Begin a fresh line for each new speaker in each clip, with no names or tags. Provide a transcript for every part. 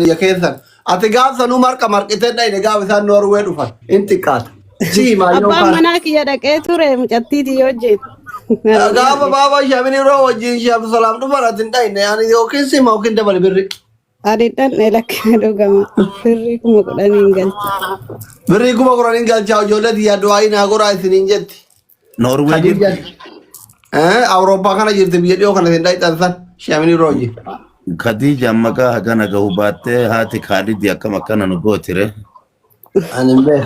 يا كيسان أتقاب سنو مرقتين داي نقاب سان نوروي دفن انتقاد جي ما
أبا
يوكان
مناك يا دكتور مجتتي يوجد
قاب بابا شامني رو وجين شاب سلام دفن أتنداي يعني يوكين سيما وكين دبل بري
أريدان لك دوغما فريكم قرانين قلت
بريكم قرانين قال جاو جولد يا دعاي ناغورا سنين جت
نرويج
أوروبا كان جرت بيجي وكان تنداي تنسان شامني روجي
خديجة مكا هجانا جوبات هاتي خالد يا كما كان نقوتره
أنا به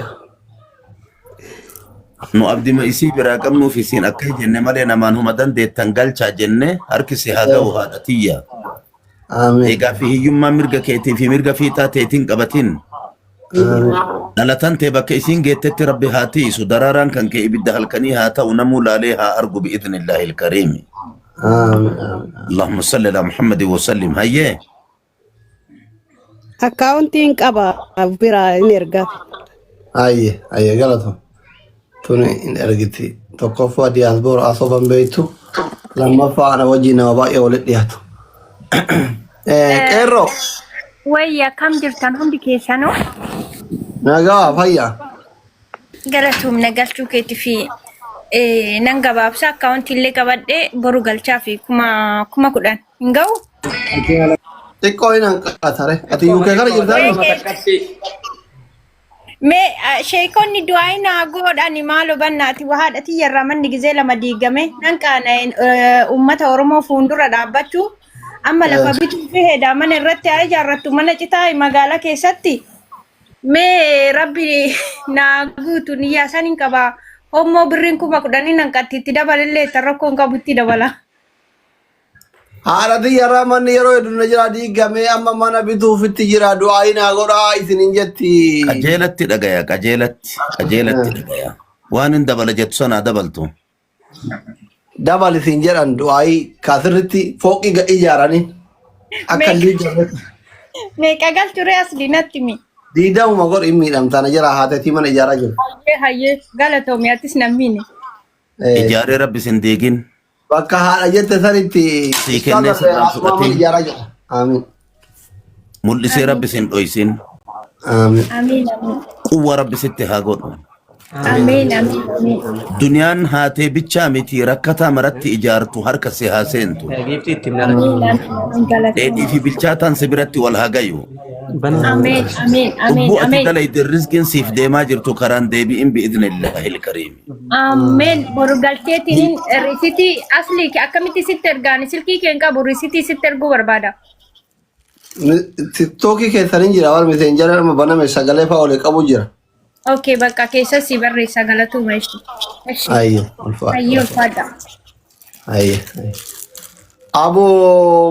نو أبدي ما يصير براكم نو في سين أكيد جنة مالنا ما هم دان ده تنقل شاجنة هركسي هذا وهذا تيا
آمين
إيجا فيه يوم ما مرجع كيتي في مرجع في تاتين قبتين نلاتن تبا كيسين جت ربي هاتي سدراران كان كي يبدأ هالكني هاتا ونمول عليها أرجو بإذن الله الكريم
آمين
اللهم صل على محمد وسلم هيه
أكاونتين كابا برا نرجع
أيه غلطهم توني إن أرجتي تقف ودي أصبر أصوبا بيتو لما فعنا وجينا وباقي ولدياتو كيرو
ويا كم جرتان هم بكيسانو
نجا فيا
قالتهم نقلتو كيتي في نانغا بابسا أكاونتي اللي كبدي برو قلتشا في كما كدان نغاو
تكوين أنكاتره أتي يوكي كاري جرتان
me sheekonni du'ayna godhani maalo bannaati wahaadhati yarramanni gizee lama diigame nan qaana ummata oromoo fuundura dhaabbachuu amma lafa bituu fi hedaa mana irratti haa ijaarrattu mana citaa magaalaa keessatti mee rabbi naa guutu niyyaa saniin qaba hommoo birriin 10,000 nan qattiitti dabalillee tarrakkoon qabutti dabala.
Haadhati yarramanni yeroo hedduun jira diigame amma mana bituufitti jira du'aayina godhaa isinin jetti.
qajeelatti dhagaya qajeelatti dhagaya waan hin dabala jettu sana dabaltu
Dabal isin jedhan du'aayi kaasirritti fooqii ijaaranii akka diigametti.
Meeqa galchure asliinatti mi?
Diidamuma godhu hin miidhamtana jira haatati mana ijaaraa jiru.
Hayyee galatoomiyaattis nammiine.
ijaaree rabbi sin deegin
Bakka haadha jette sanitti
sii kennee sirraan fudhatee
ijaaraa jira. Amiin.
mul'isee rabbi sin dhoysin
Amiin.
Amiin amiin.
quwwa rabbi sitti haa godhu
Amiin amiin.
duniyaan haatee bichaa miti rakkataa maratti ijaartu harka si haa seentu dheedhii fi bilchaataan si biratti wal haa gayu
Amiin amiin amiin
Ubbu ati
amiin.
dalayde rizqin siif deemaa jirtu karaan deebi'in bi'idhnillahi ilkariim.
Amen. Boru galteetiin risitii asli akkamitti sitti ergaan silkii keen qabu risitii sitti erguu barbaada.
Tiktokii keessaniin jira wal meseenjara nama baname sagalee fa'aa olee qabu jira.
Okay, bakka keessa si barreessa galatuma ishi.
Ayyo ulfaata.
Ayyo fada.
Ayyo. Abu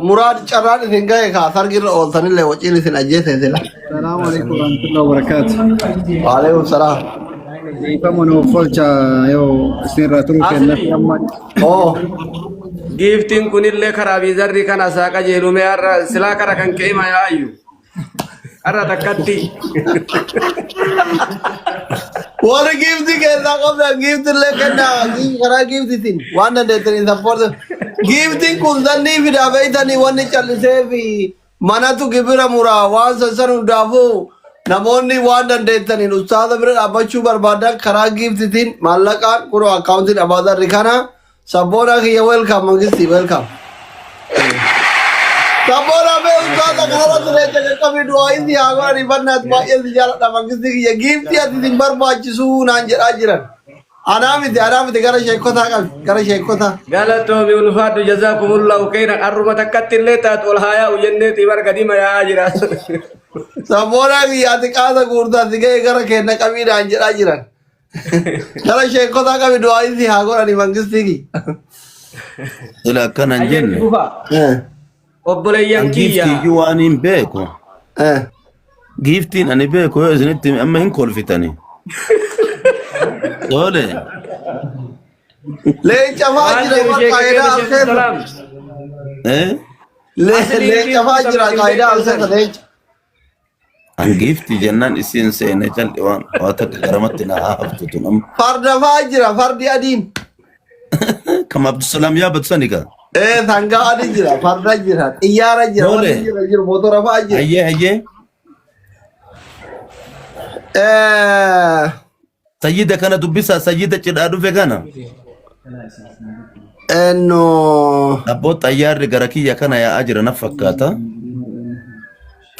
Murad carraan isin gahe kaa sargirra ooltanillee waciin isin ajjeese sila.
السلام عليكم ورحمة الله وبركاته.
Waalaikum salaam.
Kamu folcha yo sirra truke na famad.
Oh.
Gifting kunille karabi zarri kana saka jelume arra sila kara kan keima ya ayu. Arra takatti.
Wala gifti keessa qabda gifti illee kenna karaa giftitiin waan dandeettaniin support giftiin kun sannii fidaa beeytanii wanni callisee fi manatu gibira muraa waan sassan hundaafuu namoonni waan dandeettaniin ustaaza bira dhaabbachuu barbaadan karaa giftitiin maallaqaan kunoo akkaawuntiin abaazarri kana sabboona kiyya welkaam mangisti welkaam. Sabboona bee ustaaza kanarratti leetta qaqqabii du'aa inni haa godhanii bannaat baay'ee si jaaladha mangisti kiyya giftii ati isin barbaachisuu naan jedhaa jiran. Anamiti gara sheekotaa qabi gara sheekotaa.
Galatomi ulfaatu jazakumullahu khairan arruma takkatti illee taatu ol haayaa ujenneeti barga dima yaa jira.
Sabboona kiyya ati qaasa guurtaa si ga'e gara kenna qabii naan jedhaa jiran. Gara sheekotaa qabi du'aa inni haa godhanii mangisti kiyya.
Ila akkanan jenne
Obboleeyyan kiyya.
giiftii waan hin beeku giiftiin ani beeku yoo isinitti amma hin kolfitani Dole.
Leenca fa'aa jira qaayidaa alseeta. Leenca fa'aa jira qaayidaa alseeta leenca.
Angifti jennaan isiin seene jal'i waan takka garamatti na haa haftutu nam.
Farda fa'aa jira fardi adiin.
Kam Abdusalaam yaabatu sani gaa.
Sangaa ni jira, farda jira, xiyyaara jira,
Mole.
wanti jira, motora fa'aa jira.
hayyee hayyee sayyida kana dubbisaa sayyida cidhaa dhufe kana
Enno
abboo xayyaarri gara kiyya kana yaa'aa jira na fakkaata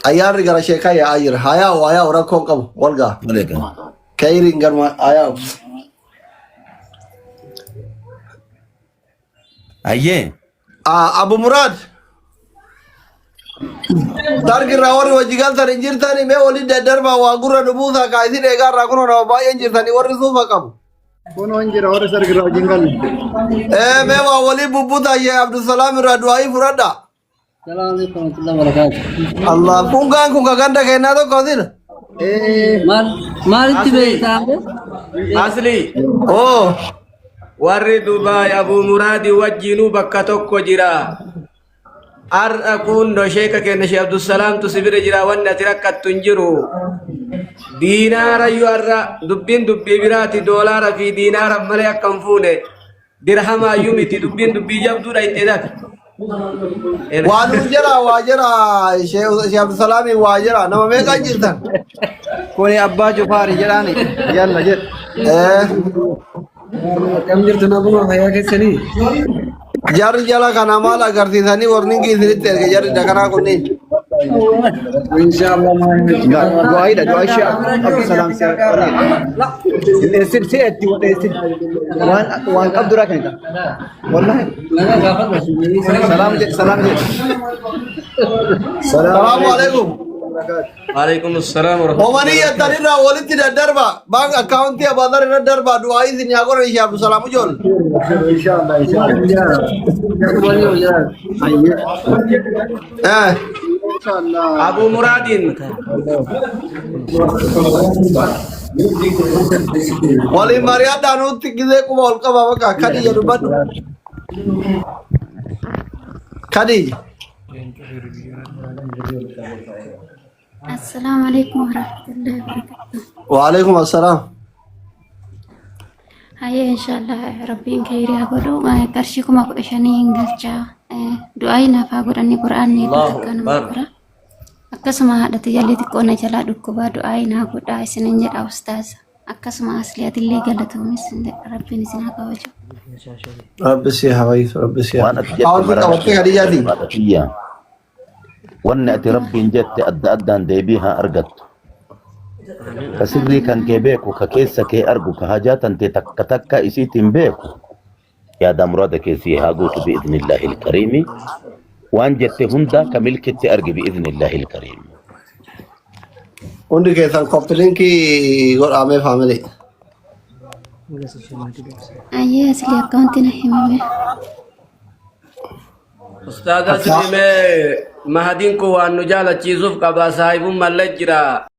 xayyaarri gara sheekaa yaa'aa jira. Hayaa'u rakkoon qabu walgaa.
malee kana
Kayriin garma hayaa'u.
hayyee
Abu Murad. Dargirraa warri wajji galtan hin jirtani mee waliin daddarbaa waa gurra dhubuusaa kaayisiin eegaarraa kunoo nama baay'een jirtani warri suufa qabu.
Kuno injira ora sargira jingal.
Mee waa waliin bubbutaa Sheekh Abdusalaam irraa du'aayii fudhadha.
Assalamualaikum warahmatullahi wabarakatuh.
Allah kun ganda kennaa tokko sina.
Maalitti beektaa?
Asli
Oo.
warri Dubaay Abu Muraadi wajjinuu bakka tokko jira. Har'a kun sheeka kenna Sheekh Abdusalaam tu sibira jira wanni ati rakkattu hin jiru. Diinaara yoo har'a dubbiin dubbii biraati doolaara fi diinaara malee akka hin fuune dirhama iyyuu miti dubbii jabduudha itti hidhate.
Waa nuuf jira Sheekh Abdusalaam waa jira nama meeqaan jirtan?
Kuni abbaa Jufaari jedhaani. Yalla jed. Kam jirtu nabuma fayyaa keessanii?
Jarri jala kana maal agarsiisanii warningi isinitti erge jarri dakanaa kunniin.
Inshallah doa Syekh Abdul Salam Sir etti wada etti wan qabdura kan wallahi salam je
Assalamualaikum.
Waalaikumsalam warahmatullahi
Omani yatanirra walitti daddarba bank account ya badar irra darba du'aa isin yaa godhan Sheekh Abdusalaam ijol.
inshallah
Abu Muradin
Wali mariada nuti gizee quba ol qaba bakka kadi jedhu badhu. Kadi.
Assalamualaikum warahmatullahi wabarakatuh.
Waalaikum assalam.
Hayya inshallah rabbiin khairii haa godhu qarshii 15,000 hin galchaa du'aa naaf haa godhanni qura'aanni bakka nama bira akkasuma haadha tajaajila xiqqoo na jalaa dhukkubaa du'aa naa godhaa isinin jedha ustaaza akkasuma asliyatillee galatoomis rabbiin isin haa kabaju.
Rabbi si hawayis rabbi si.
waan ati
Awwan qabattee Khadijaati.
kiyya wanni ati rabbiin jette adda addaan deebii haa argattu ka sirrii kan kee beeku ka keessa kee argu ka hajaatan tee takka takka isiitiin beeku yaada muraada keessii haa guutu biidhnillaahi ilkariimi waan jette hunda ka milkitti argi biidhnillaahi ilkariimi
Hundi keessan koppilinkii godhamee faamilii.
Hayya asli akkauntii na himame.
Ustaaza Silimee Mahadiin kun waan nu jaalachiisuuf qaba saahibummaan jira.